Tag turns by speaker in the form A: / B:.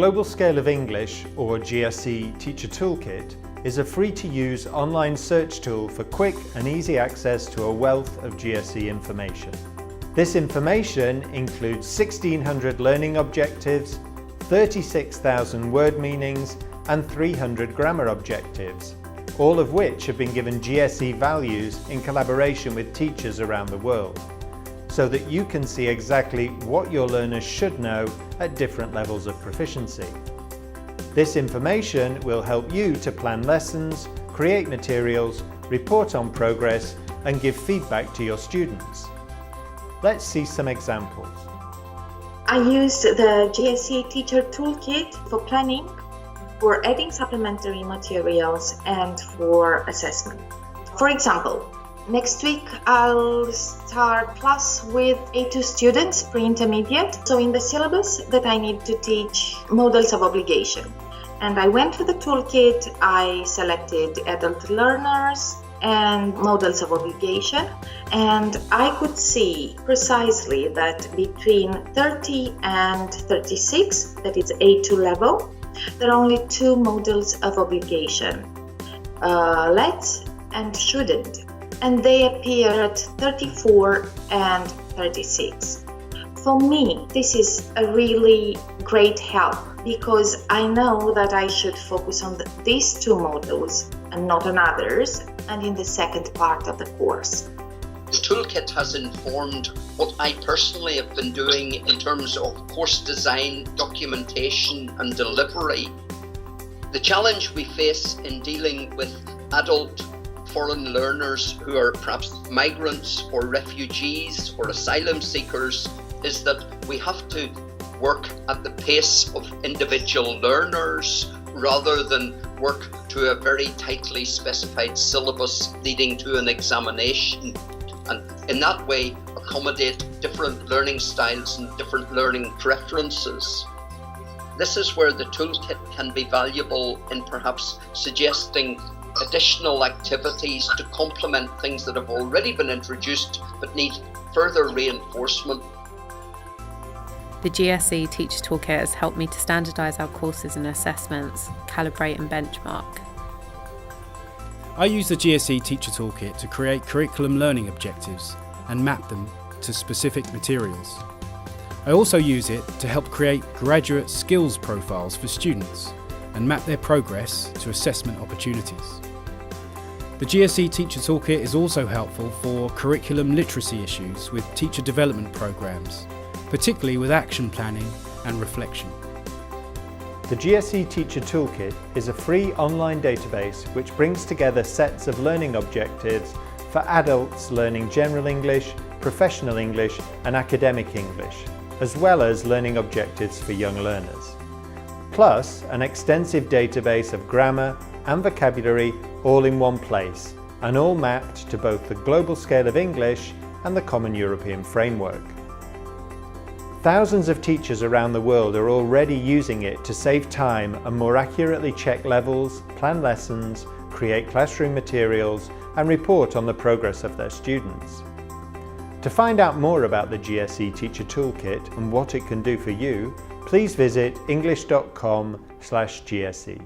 A: Global Scale of English, or GSE Teacher Toolkit, is a free-to-use online search tool for quick and easy access to a wealth of GSE information. This information includes 1,600 learning objectives, 36,000 word meanings, and 300 grammar objectives, all of which have been given GSE values in collaboration with teachers around the world, so that you can see exactly what your learners should know at different levels of proficiency. This information will help you to plan lessons, create materials, report on progress, and give feedback to your students. Let's see some examples.
B: I used the GSE Teacher Toolkit for planning, for adding supplementary materials, and for assessment. For example, next week I'll start class with A2 students, pre-intermediate. So in the syllabus that I need to teach models of obligation. And I went to the toolkit, I selected adult learners and models of obligation, and I could see precisely that between 30 and 36, that is A2 level, there are only two models of obligation, let's and shouldn't, and they appear at 34 and 36. For me, this is a really great help because I know that I should focus on these two models and not on others, and in the second part of the course.
C: The toolkit has informed what I personally have been doing in terms of course design, documentation and delivery. The challenge we face in dealing with adult foreign learners who are perhaps migrants or refugees or asylum seekers is that we have to work at the pace of individual learners rather than work to a very tightly specified syllabus leading to an examination, and in that way accommodate different learning styles and different learning preferences. This is where the toolkit can be valuable in perhaps suggesting additional activities to complement things that have already been introduced but need further reinforcement.
D: The GSE Teacher Toolkit has helped me to standardise our courses and assessments, calibrate and benchmark.
E: I use the GSE Teacher Toolkit to create curriculum learning objectives and map them to specific materials. I also use it to help create graduate skills profiles for students and map their progress to assessment opportunities. The GSE Teacher Toolkit is also helpful for curriculum literacy issues with teacher development programs, particularly with action planning and reflection.
A: The GSE Teacher Toolkit is a free online database which brings together sets of learning objectives for adults learning general English, professional English and academic English, as well as learning objectives for young learners. Plus an extensive database of grammar and vocabulary all in one place, and all mapped to both the Global Scale of English and the Common European Framework. Thousands of teachers around the world are already using it to save time and more accurately check levels, plan lessons, create classroom materials, and report on the progress of their students. To find out more about the GSE Teacher Toolkit and what it can do for you, please visit english.com/GSE.